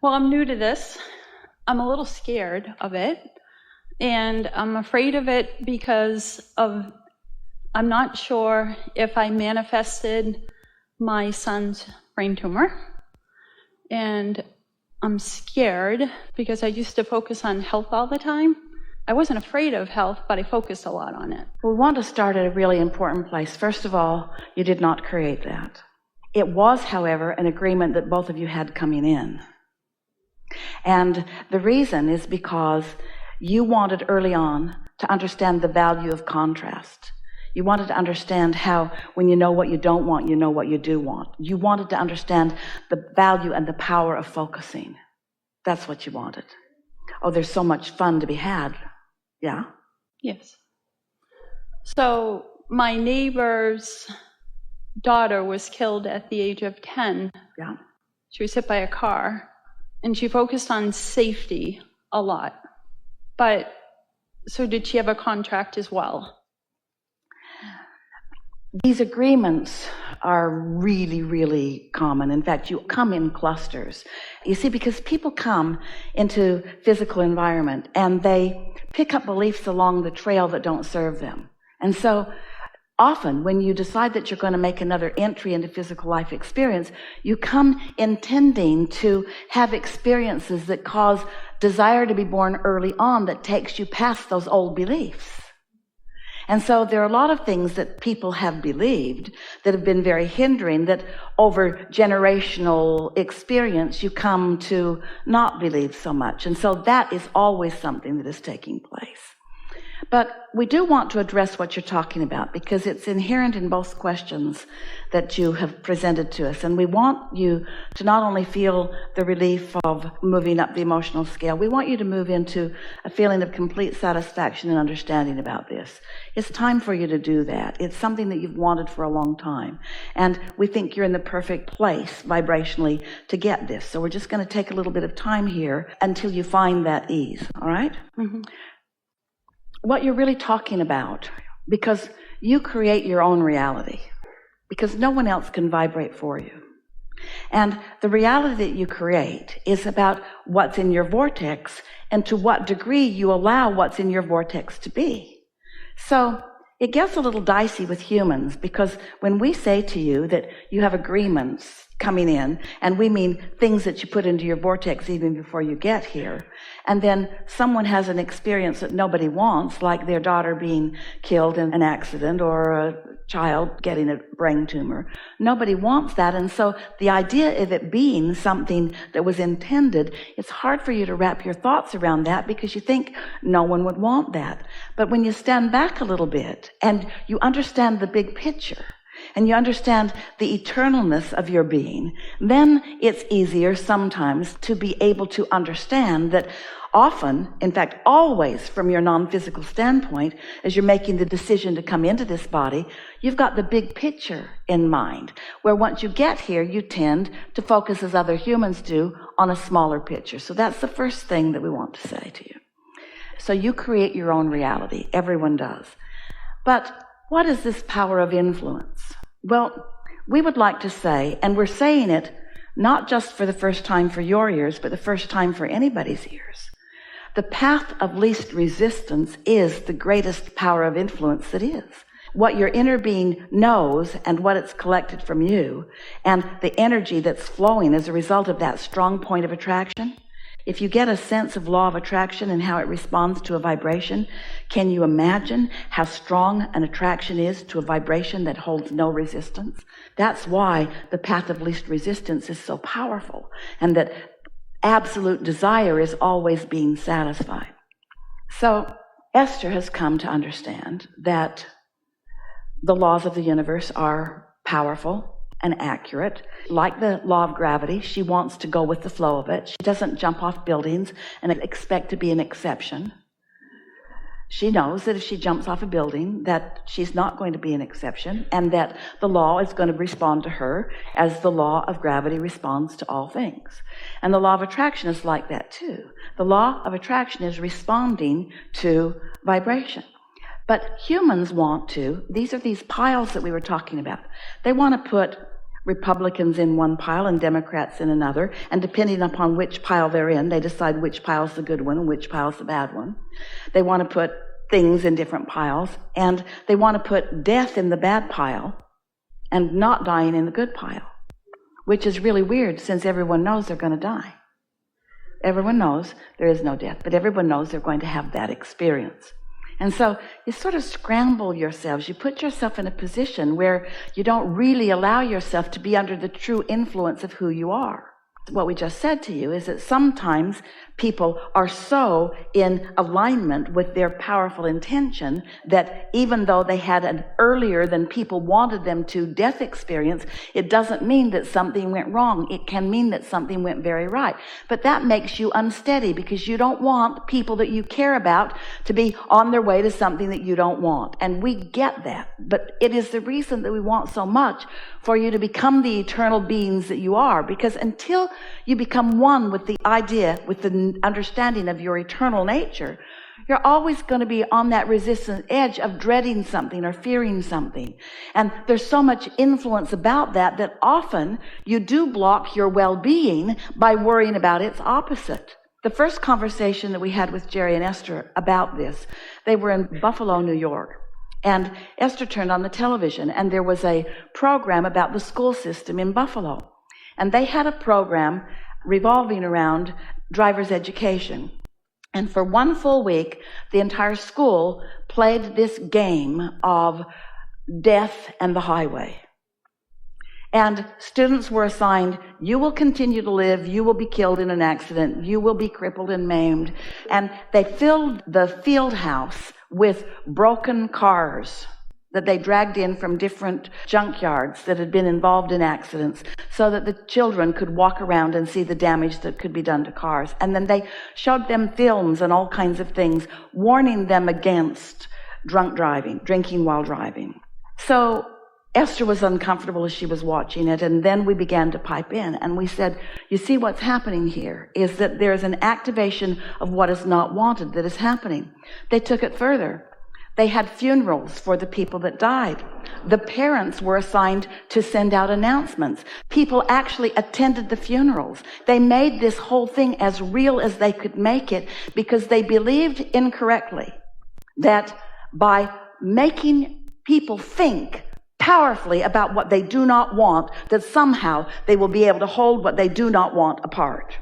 Well, I'm new to this. I'm a little scared of it. And I'm afraid of it because I'm not sure if I manifested my son's brain tumor. And I'm scared because I used to focus on health all the time. I wasn't afraid of health, but I focused a lot on it. We want to start at a really important place. First of all, you did not create that. It was, however, an agreement that both of you had coming in. And the reason is because you wanted early on to understand the value of contrast. You wanted to understand how when you know what you don't want, you know what you do want. You wanted to understand the value and the power of focusing. That's what you wanted. Oh, there's so much fun to be had. Yeah? Yes. So my neighbor's daughter was killed at the age of 10. Yeah. She was hit by a car, and she focused on safety a lot. But so did she have a contract as well? These agreements are really, really common. In fact, you come in clusters. You see, because people come into physical environment and they pick up beliefs along the trail that don't serve them. And so often when you decide that you're going to make another entry into physical life experience, you come intending to have experiences that cause desire to be born early on that takes you past those old beliefs. And so there are a lot of things that people have believed that have been very hindering, that over generational experience you come to not believe so much. And so that is always something that is taking place. But we do want to address what you're talking about because it's inherent in both questions that you have presented to us. And we want you to not only feel the relief of moving up the emotional scale, we want you to move into a feeling of complete satisfaction and understanding about this. It's time for you to do that. It's something that you've wanted for a long time. And we think you're in the perfect place vibrationally to get this. So we're just going to take a little bit of time here until you find that ease. All right? Mm-hmm. What you're really talking about, because you create your own reality, because no one else can vibrate for you. And the reality that you create is about what's in your vortex and to what degree you allow what's in your vortex to be. So it gets a little dicey with humans because when we say to you that you have agreements coming in, and we mean things that you put into your vortex even before you get here, and then someone has an experience that nobody wants, like their daughter being killed in an accident or a child getting a brain tumor. Nobody wants that, and so the idea of it being something that was intended, it's hard for you to wrap your thoughts around that because you think no one would want that. But when you stand back a little bit and you understand the big picture, and you understand the eternalness of your being, then it's easier sometimes to be able to understand that often, in fact, always from your non-physical standpoint, as you're making the decision to come into this body, you've got the big picture in mind, where once you get here, you tend to focus, as other humans do, on a smaller picture. So that's the first thing that we want to say to you. So you create your own reality. Everyone does. But what is this power of influence? Well, we would like to say, and we're saying it not just for the first time for your ears, but the first time for anybody's ears. The path of least resistance is the greatest power of influence that is. What your inner being knows and what it's collected from you, and the energy that's flowing as a result of that strong point of attraction. If you get a sense of law of attraction and how it responds to a vibration, can you imagine how strong an attraction is to a vibration that holds no resistance? That's why the path of least resistance is so powerful, and that absolute desire is always being satisfied. So Esther has come to understand that the laws of the universe are powerful and accurate. Like the law of gravity, she wants to go with the flow of it. She doesn't jump off buildings and expect to be an exception. She knows that if she jumps off a building, that she's not going to be an exception, and that the law is going to respond to her as the law of gravity responds to all things. And the law of attraction is like that too. The law of attraction is responding to vibration. But humans want to, these are these piles that we were talking about, they want to put Republicans in one pile and Democrats in another, and depending upon which pile they're in, they decide which pile's the good one and which pile's the bad one. They want to put things in different piles, and they want to put death in the bad pile and not dying in the good pile, which is really weird since everyone knows they're going to die. Everyone knows there is no death, but everyone knows they're going to have that experience. And so you sort of scramble yourselves. You put yourself in a position where you don't really allow yourself to be under the true influence of who you are. What we just said to you is that sometimes people are so in alignment with their powerful intention that even though they had an earlier than people wanted them to death experience, it doesn't mean that something went wrong. It can mean that something went very right. But that makes you unsteady because you don't want people that you care about to be on their way to something that you don't want. And we get that. But it is the reason that we want so much for you to become the eternal beings that you are, because until you become one with the idea, with the understanding of your eternal nature, you're always going to be on that resistant edge of dreading something or fearing something. And there's so much influence about that that often you do block your well-being by worrying about its opposite. The first conversation that we had with Jerry and Esther about this, they were in Buffalo, New York. And Esther turned on the television, and there was a program about the school system in Buffalo. And they had a program revolving around driver's education. And for one full week, the entire school played this game of death and the highway. And students were assigned, you will continue to live, you will be killed in an accident, you will be crippled and maimed. And they filled the field house with broken cars that they dragged in from different junkyards that had been involved in accidents so that the children could walk around and see the damage that could be done to cars. And then they showed them films and all kinds of things, warning them against drunk driving, drinking while driving. So Esther was uncomfortable as she was watching it, and then we began to pipe in, and we said, you see what's happening here is that there's an activation of what is not wanted that is happening. They took it further. They had funerals for the people that died. The parents were assigned to send out announcements. People actually attended the funerals. They made this whole thing as real as they could make it because they believed incorrectly that by making people think powerfully about what they do not want, that somehow they will be able to hold what they do not want apart.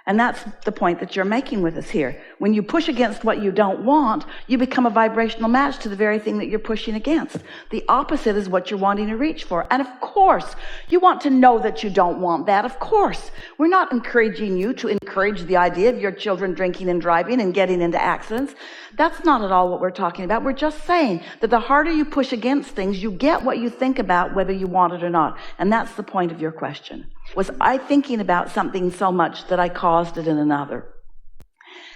And that's the point that you're making with us here. When you push against what you don't want, you become a vibrational match to the very thing that you're pushing against. The opposite is what you're wanting to reach for. And of course, you want to know that you don't want that. Of course. We're not encouraging you to encourage the idea of your children drinking and driving and getting into accidents. That's not at all what we're talking about. We're just saying that the harder you push against things, you get what you think about whether you want it or not. And that's the point of your question. Was I thinking about something so much that I caused it in another?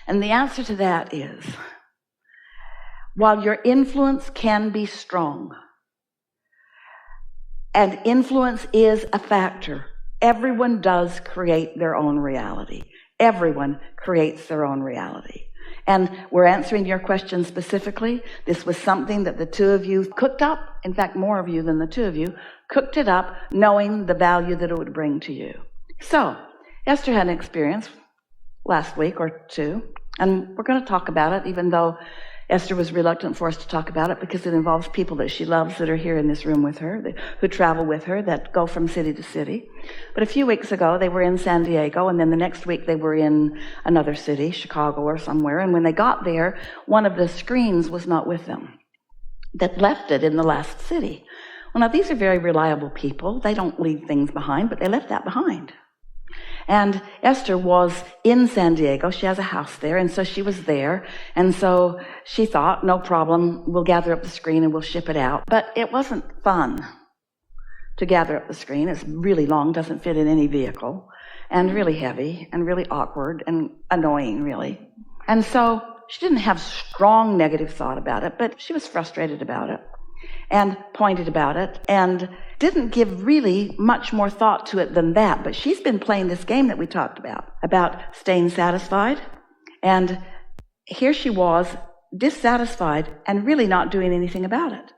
And the answer to that is, while your influence can be strong, and influence is a factor, everyone does create their own reality. Everyone creates their own reality. And we're answering your question specifically. This was something that the two of you cooked up. In fact, more of you than the two of you cooked it up, knowing the value that it would bring to you. So, Esther had an experience last week or two, and we're going to talk about it, even though Esther was reluctant for us to talk about it because it involves people that she loves that are here in this room with her, who travel with her, that go from city to city. But a few weeks ago, they were in San Diego, and then the next week they were in another city, Chicago or somewhere, and when they got there, one of the screens was not with them. That left it in the last city. Well, now, these are very reliable people. They don't leave things behind, but they left that behind. And Esther was in San Diego. She has a house there, and so she was there. And so she thought, no problem, we'll gather up the screen and we'll ship it out. But it wasn't fun to gather up the screen. It's really long, doesn't fit in any vehicle, and really heavy, and really awkward, and annoying, really. And so she didn't have strong negative thought about it, but she was frustrated about it, and pointed about it, and didn't give really much more thought to it than that. But she's been playing this game that we talked about staying satisfied. And here she was, dissatisfied, and really not doing anything about it.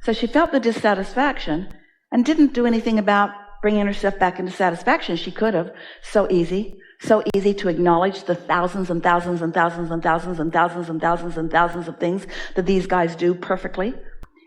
So she felt the dissatisfaction, and didn't do anything about bringing herself back into satisfaction. She could have. So easy to acknowledge the thousands and thousands and thousands and thousands and thousands and thousands and thousands of things that these guys do perfectly,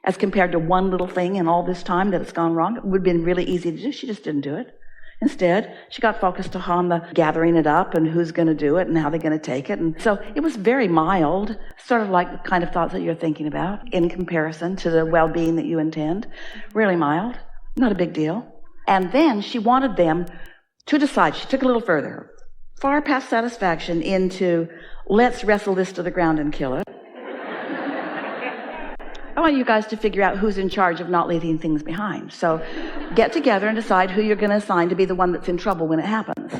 as compared to one little thing in all this time that it's gone wrong. It would have been really easy to do. She just didn't do it. Instead, she got focused on the gathering it up and who's going to do it and how they're going to take it. And so it was very mild, sort of like the kind of thoughts that you're thinking about in comparison to the well-being that you intend. Really mild, not a big deal. And then she wanted them to decide. She took it a little further, far past satisfaction, into let's wrestle this to the ground and kill it. I want you guys to figure out who's in charge of not leaving things behind. So get together and decide who you're going to assign to be the one that's in trouble when it happens.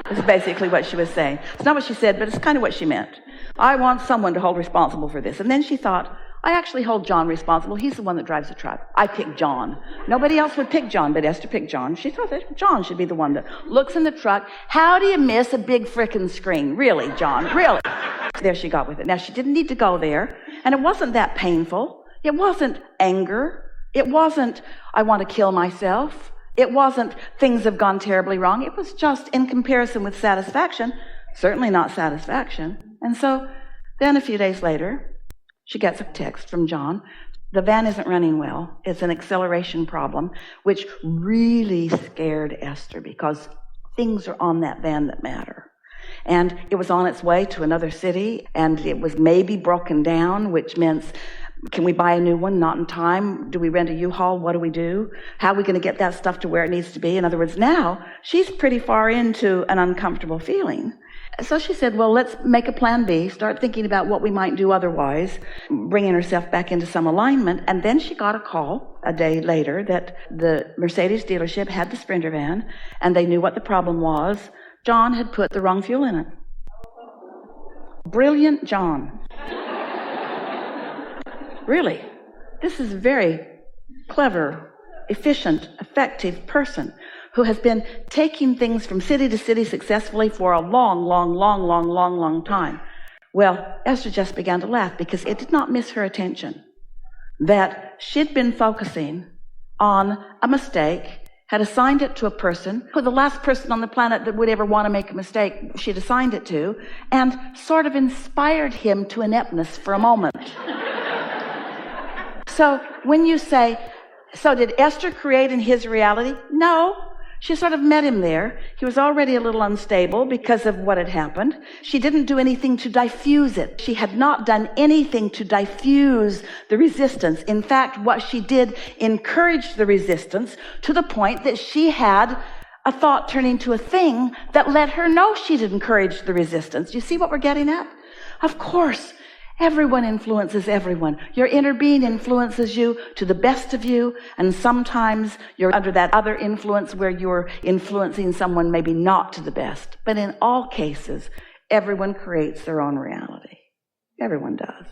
That's basically what she was saying. It's not what she said, but it's kind of what she meant. I want someone to hold responsible for this. And then she thought, I actually hold John responsible. He's the one that drives the truck. I pick John. Nobody else would pick John, but Esther picked John. She thought that John should be the one that looks in the truck. How do you miss a big frickin' screen? Really, John? Really? There she got with it. Now, she didn't need to go there, and it wasn't that painful. It wasn't anger. It wasn't, I want to kill myself. It wasn't, things have gone terribly wrong. It was just, in comparison with satisfaction, certainly not satisfaction. And so then a few days later, she gets a text from John. The van isn't running well. It's an acceleration problem, which really scared Esther because things are on that van that matter. And it was on its way to another city, and it was maybe broken down, which meant, can we buy a new one? Not in time. Do we rent a U-Haul? What do we do? How are we going to get that stuff to where it needs to be? In other words, now she's pretty far into an uncomfortable feeling. So she said, well, let's make a plan B, start thinking about what we might do otherwise, bringing herself back into some alignment. And then she got a call a day later that the Mercedes dealership had the Sprinter van, and they knew what the problem was. John had put the wrong fuel in it. Brilliant John. Really. This is a very clever, efficient, effective person who has been taking things from city to city successfully for a long time. Well, Esther just began to laugh because it did not miss her attention that she'd been focusing on a mistake, had assigned it to a person who the last person on the planet that would ever want to make a mistake she'd assigned it to, and sort of inspired him to ineptness for a moment. So when you say, so did Esther create in his reality? No. She sort of met him there. He was already a little unstable because of what had happened. She didn't do anything to diffuse it. She had not done anything to diffuse the resistance. In fact, what she did encouraged the resistance to the point that she had a thought turn into a thing that let her know she'd encouraged the resistance. You see what we're getting at? Of course. Everyone influences everyone. Your inner being influences you to the best of you, and sometimes you're under that other influence where you're influencing someone maybe not to the best. But in all cases, everyone creates their own reality. Everyone does.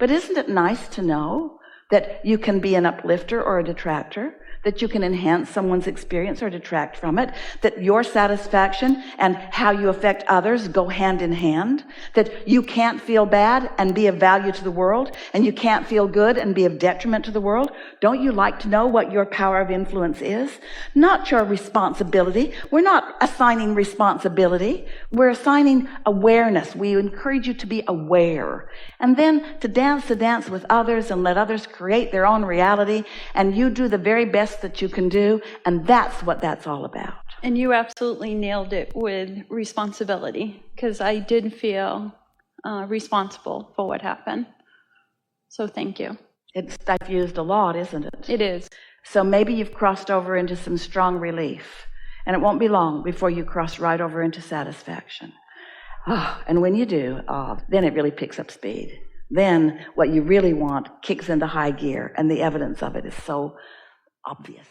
But isn't it nice to know that you can be an uplifter or a detractor, that you can enhance someone's experience or detract from it, that your satisfaction and how you affect others go hand in hand, that you can't feel bad and be of value to the world, and you can't feel good and be of detriment to the world? Don't you like to know what your power of influence is? Not your responsibility. We're not assigning responsibility. We're assigning awareness. We encourage you to be aware. And then to dance the dance with others and let others create their own reality, and you do the very best that you can do, and that's what that's all about. And you absolutely nailed it with responsibility, because I did feel responsible for what happened. So thank you. It's diffused a lot, isn't it? It is. So maybe you've crossed over into some strong relief, and it won't be long before you cross right over into satisfaction. And when you do, then it really picks up speed. Then what you really want kicks into high gear, and the evidence of it is so obvious.